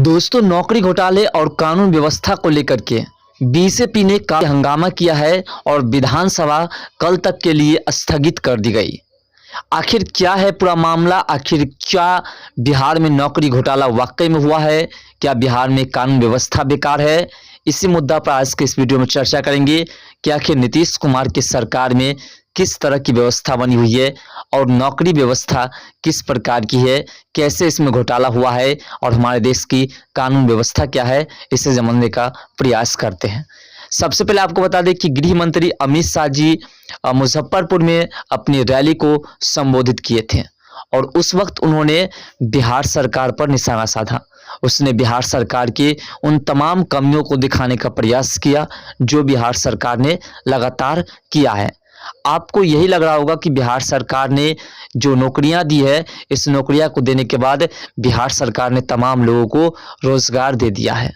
दोस्तों, नौकरी घोटाले और कानून व्यवस्था को लेकर के बीजेपी ने काफी हंगामा किया है और विधानसभा कल तक के लिए स्थगित कर दी गई। आखिर क्या है पूरा मामला? आखिर क्या बिहार में नौकरी घोटाला वाकई में हुआ है? क्या बिहार में कानून व्यवस्था बेकार है? इसी मुद्दा पर आज के इस वीडियो में चर्चा करेंगे कि आखिर नीतीश कुमार की सरकार में किस तरह की व्यवस्था बनी हुई है और नौकरी व्यवस्था किस प्रकार की है, कैसे इसमें घोटाला हुआ है और हमारे देश की कानून व्यवस्था क्या है, इसे समझने का प्रयास करते हैं। सबसे पहले आपको बता दें कि गृह मंत्री अमित शाह जी मुजफ्फरपुर में अपनी रैली को संबोधित किए थे और उस वक्त उन्होंने बिहार सरकार पर निशाना साधा। उसने बिहार सरकार के उन तमाम कमियों को दिखाने का प्रयास किया जो बिहार सरकार ने लगातार किया है। आपको यही लग रहा होगा कि बिहार सरकार ने जो नौकरियां दी है, इस नौकरियां को देने के बाद बिहार सरकार ने तमाम लोगों को रोजगार दे दिया है।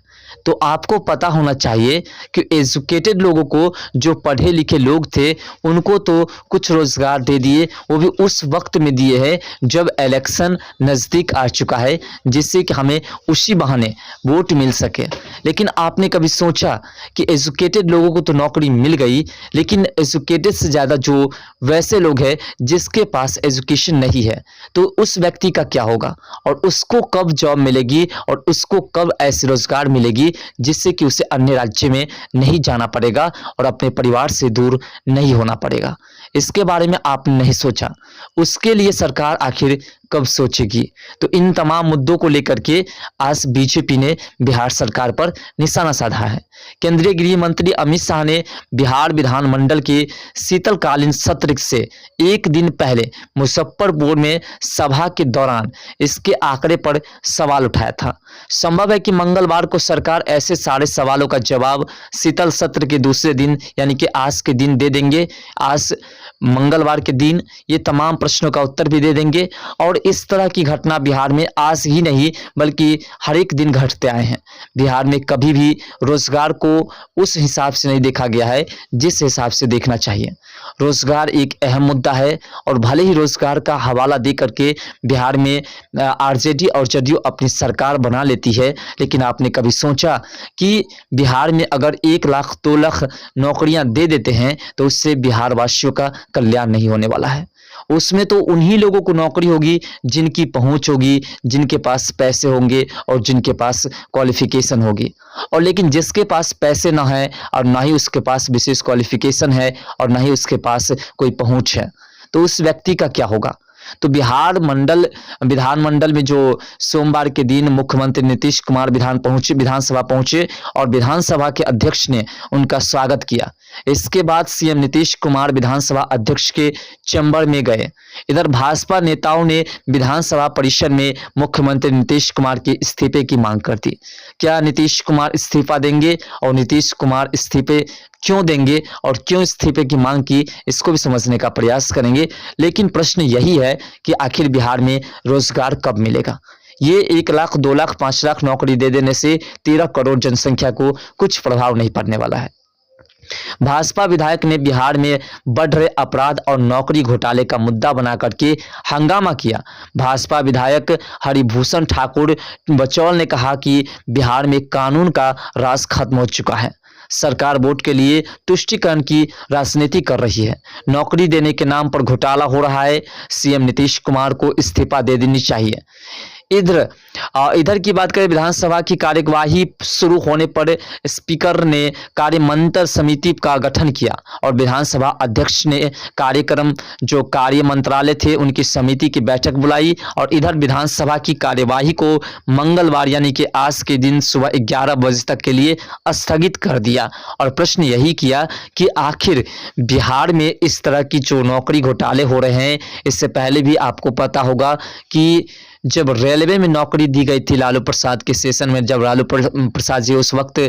तो आपको पता होना चाहिए कि एजुकेटेड लोगों को, जो पढ़े लिखे लोग थे, उनको तो कुछ रोजगार दे दिए, वो भी उस वक्त में दिए हैं जब इलेक्शन नज़दीक आ चुका है, जिससे कि हमें उसी बहाने वोट मिल सके। लेकिन आपने कभी सोचा कि एजुकेटेड लोगों को तो नौकरी मिल गई, लेकिन एजुकेटेड से ज़्यादा जो वैसे लोग हैं जिसके पास एजुकेशन नहीं है, तो उस व्यक्ति का क्या होगा और उसको कब जॉब मिलेगी और उसको कब ऐसे रोजगार मिलेगी जिससे कि उसे अन्य राज्य में नहीं जाना पड़ेगा और अपने परिवार से दूर नहीं होना पड़ेगा। इसके बारे में आपने नहीं सोचा। उसके लिए सरकार आखिर कब सोचेगी? तो इन तमाम मुद्दों को लेकर के आज बीजेपी ने बिहार सरकार पर निशाना साधा है। केंद्रीय गृह मंत्री अमित शाह ने बिहार विधानमंडल के शीतलकालीन सत्र से एक दिन पहले मुजफ्फरपुर में सभा के दौरान इसके आंकड़े पर सवाल उठाया था। संभव है कि मंगलवार को सरकार ऐसे सारे सवालों का जवाब शीतल सत्र के दूसरे दिन यानी कि आज के दिन दे देंगे। आज मंगलवार के दिन ये तमाम प्रश्नों का उत्तर भी दे देंगे और इस तरह की घटना बिहार में आज ही नहीं बल्कि हर एक दिन घटते आए हैं। बिहार में कभी भी रोजगार को उस हिसाब से नहीं देखा गया है जिस हिसाब से देखना चाहिए। रोजगार एक अहम मुद्दा है और भले ही रोजगार का हवाला दे करके बिहार में आरजेडी और जदयू अपनी सरकार बना लेती है, लेकिन आपने कभी सोचा कि बिहार में अगर 1 लाख 2 लाख नौकरियां दे देते हैं तो उससे बिहार वासियों का कल्याण नहीं होने वाला है। उसमें तो उन्हीं लोगों को नौकरी होगी जिनकी पहुंच होगी, जिनके पास पैसे होंगे और जिनके पास क्वालिफिकेशन होगी। और लेकिन जिसके पास पैसे ना है और ना ही उसके पास विशेष क्वालिफिकेशन है और ना ही उसके पास कोई पहुंच है, तो उस व्यक्ति का क्या होगा? तो बिहार विधानमंडल में जो सोमवार के दिन मुख्यमंत्री नीतीश कुमार विधानसभा पहुंचे और विधानसभा के अध्यक्ष ने उनका स्वागत किया। इसके बाद सीएम नीतीश कुमार विधानसभा अध्यक्ष के चैम्बर में गए। इधर भाजपा नेताओं ने विधानसभा परिसर में मुख्यमंत्री नीतीश कुमार के इस्तीफे की मांग कर दी। क्या नीतीश कुमार इस्तीफा देंगे और नीतीश कुमार इस्तीफे क्यों देंगे और क्यों इस्तीफे की मांग की, इसको भी समझने का प्रयास करेंगे। लेकिन प्रश्न यही है कि आखिर बिहार में रोजगार कब मिलेगा? ये 1 लाख 2 लाख 5 लाख नौकरी दे देने से 13 करोड़ जनसंख्या को कुछ प्रभाव नहीं पड़ने वाला है। भाजपा विधायक ने बिहार में बढ़ रहे अपराध और नौकरी घोटाले का मुद्दा बना करके हंगामा किया। भाजपा विधायक हरिभूषण ठाकुर बचौल ने कहा कि बिहार में कानून का राज खत्म हो चुका है। सरकार वोट के लिए तुष्टीकरण की राजनीति कर रही है। नौकरी देने के नाम पर घोटाला हो रहा है। सीएम नीतीश कुमार को इस्तीफा दे देनी चाहिए। इधर की बात करें, विधानसभा की कार्यवाही शुरू होने पर स्पीकर ने कार्यमंत्र समिति का गठन किया और विधानसभा अध्यक्ष ने जो कार्य मंत्रालय थे उनकी समिति की बैठक बुलाई और इधर विधानसभा की कार्यवाही को मंगलवार यानी कि आज के दिन सुबह 11 बजे तक के लिए स्थगित कर दिया और प्रश्न यही किया कि आखिर बिहार में इस तरह की जो नौकरी घोटाले हो रहे हैं, इससे पहले भी आपको पता होगा कि जब रेलवे में नौकरी दी गई थी लालू प्रसाद के सेशन में, जब लालू प्रसाद जी उस वक्त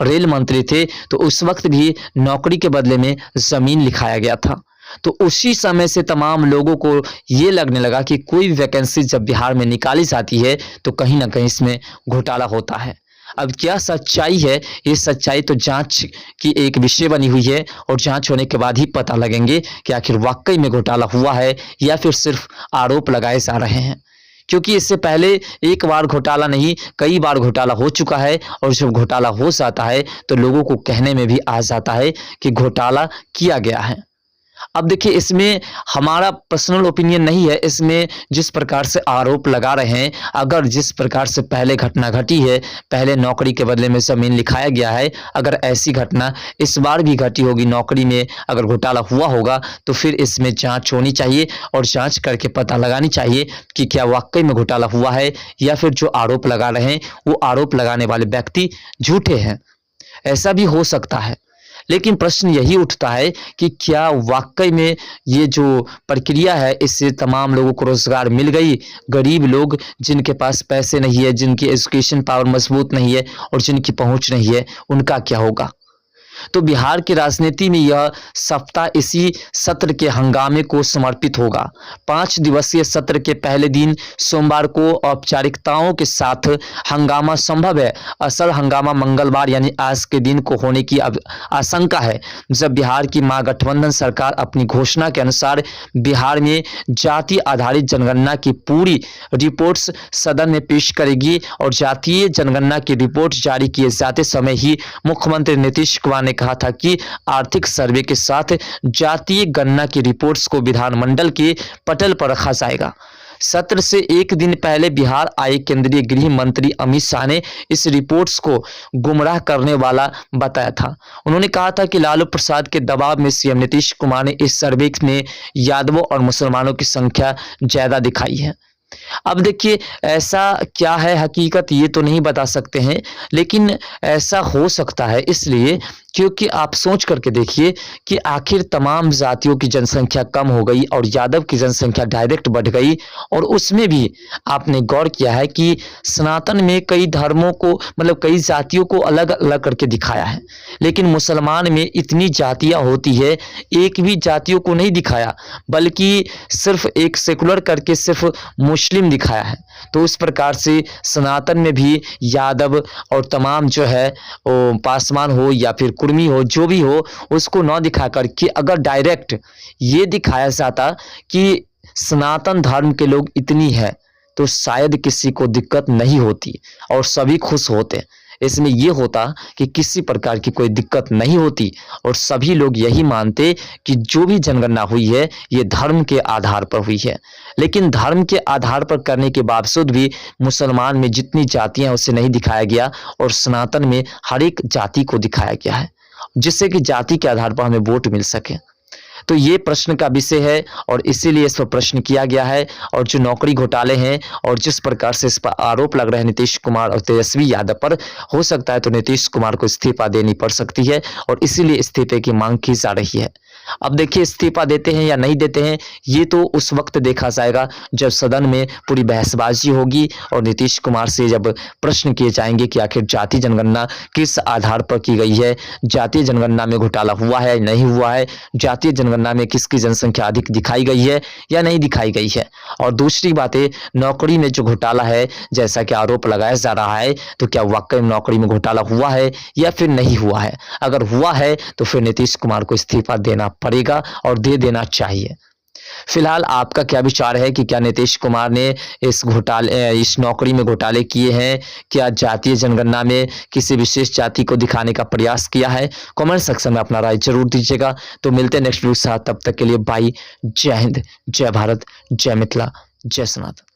रेल मंत्री थे, तो उस वक्त भी नौकरी के बदले में जमीन लिखाया गया था। तो उसी समय से तमाम लोगों को ये लगने लगा कि कोई वैकेंसी जब बिहार में निकाली जाती है तो कहीं ना कहीं इसमें घोटाला होता है। अब क्या सच्चाई है, ये सच्चाई तो जांच की एक विषय बनी हुई है और जांच होने के बाद ही पता लगेंगे कि आखिर वाकई में घोटाला हुआ है या फिर सिर्फ आरोप लगाए जा रहे हैं। क्योंकि इससे पहले एक बार घोटाला नहीं, कई बार घोटाला हो चुका है और जब घोटाला हो जाता है तो लोगों को कहने में भी आ जाता है कि घोटाला किया गया है। अब देखिए, इसमें हमारा पर्सनल ओपिनियन नहीं है, इसमें जिस प्रकार से आरोप लगा रहे हैं, अगर जिस प्रकार से पहले घटना घटी है, पहले नौकरी के बदले में जमीन लिखाया गया है, अगर ऐसी घटना इस बार भी घटी होगी, नौकरी में अगर घोटाला हुआ होगा, तो फिर इसमें जांच होनी चाहिए और जांच करके पता लगानी चाहिए कि क्या वाकई में घोटाला हुआ है या फिर जो आरोप लगा रहे हैं वो आरोप लगाने वाले व्यक्ति झूठे हैं। ऐसा भी हो सकता है, लेकिन प्रश्न यही उठता है कि क्या वाकई में ये जो प्रक्रिया है इससे तमाम लोगों को रोजगार मिल गई? गरीब लोग जिनके पास पैसे नहीं है, जिनकी एजुकेशन पावर मजबूत नहीं है और जिनकी पहुंच नहीं है, उनका क्या होगा? तो बिहार की राजनीति में यह सप्ताह इसी सत्र के हंगामे को समर्पित होगा। 5 दिवसीय सत्र के पहले दिन सोमवार को औपचारिकताओं के साथ हंगामा संभव है। असल हंगामा मंगलवार यानी आज के दिन को होने की आशंका है, जब बिहार की महागठबंधन सरकार अपनी घोषणा के अनुसार बिहार में जाति आधारित जनगणना की पूरी रिपोर्ट्स सदन में पेश करेगी और जातीय जनगणना की रिपोर्ट जारी किए जाते समय ही मुख्यमंत्री नीतीश कुमार ने कहा था कि आर्थिक सर्वे के साथ जातीय गणना की रिपोर्ट्स को विधानमंडल के पटल पर रखा जाएगा। सत्र से एक दिन पहले बिहार आए केंद्रीय गृह मंत्री अमित शाह ने इस रिपोर्ट्स को गुमराह करने वाला बताया था। उन्होंने कहा था कि लालू प्रसाद के दबाव में सीएम नीतीश कुमार ने इस सर्वे में यादवों और मुसलमानों की संख्या ज्यादा दिखाई है। अब देखिए, ऐसा क्या है हकीकत ये तो नहीं बता सकते हैं, लेकिन ऐसा हो सकता है इसलिए क्योंकि आप सोच करके देखिए कि आखिर तमाम जातियों की जनसंख्या कम हो गई और यादव की जनसंख्या डायरेक्ट बढ़ गई, और उसमें भी आपने गौर किया है कि सनातन में कई धर्मों को मतलब कई जातियों को अलग अलग करके दिखाया है, लेकिन मुसलमान में इतनी जातियां होती है, एक भी जातियों को नहीं दिखाया, बल्कि सिर्फ एक सेकुलर करके सिर्फ मुस्लिम दिखाया है। तो उस प्रकार से सनातन में भी यादव और तमाम जो है वो पासवान हो या फिर कुर्मी हो, जो भी हो, उसको न दिखा करके अगर डायरेक्ट ये दिखाया जाता कि सनातन धर्म के लोग इतनी है, तो शायद किसी को दिक्कत नहीं होती और सभी खुश होते। इसमें यह होता कि किसी प्रकार की कोई दिक्कत नहीं होती और सभी लोग यही मानते कि जो भी जनगणना हुई है ये धर्म के आधार पर हुई है। लेकिन धर्म के आधार पर करने के बावजूद भी मुसलमान में जितनी जातियां उसे नहीं दिखाया गया और सनातन में हर एक जाति को दिखाया गया है, जिससे कि जाति के आधार पर हमें वोट मिल सके। तो ये प्रश्न का विषय है और इसीलिए इस पर प्रश्न किया गया है। और जो नौकरी घोटाले हैं और जिस प्रकार से इस पर आरोप लग रहे हैं नीतीश कुमार और तेजस्वी यादव पर, हो सकता है तो नीतीश कुमार को इस्तीफा देनी पड़ सकती है और इसीलिए इस्तीफे की मांग की जा रही है। अब देखिए, इस्तीफा देते हैं या नहीं देते हैं ये तो उस वक्त देखा जाएगा जब सदन में पूरी बहसबाजी होगी और नीतीश कुमार से जब प्रश्न किए जाएंगे कि आखिर जाति जनगणना किस आधार पर की गई है, जातीय जनगणना में घोटाला हुआ है नहीं हुआ है, जातीय जनगणना में किसकी जनसंख्या अधिक दिखाई गई है या नहीं दिखाई गई है। और दूसरी बात है, नौकरी में जो घोटाला है जैसा कि आरोप लगाया जा रहा है, तो क्या वाकई में नौकरी में घोटाला हुआ है या फिर नहीं हुआ है? अगर हुआ है तो फिर नीतीश कुमार को इस्तीफा देना पड़ेगा और दे देना चाहिए। फिलहाल आपका क्या विचार है कि क्या नीतीश कुमार ने इस नौकरी में घोटाले किए हैं? क्या जातीय जनगणना में किसी विशेष जाति को दिखाने का प्रयास किया है? कमेंट सेक्शन में अपना राय जरूर दीजिएगा। तो मिलते हैं नेक्स्ट वीडियो के साथ, तब तक के लिए बाय। जय हिंद, जय भारत, जय मिथिला, जय सनातन।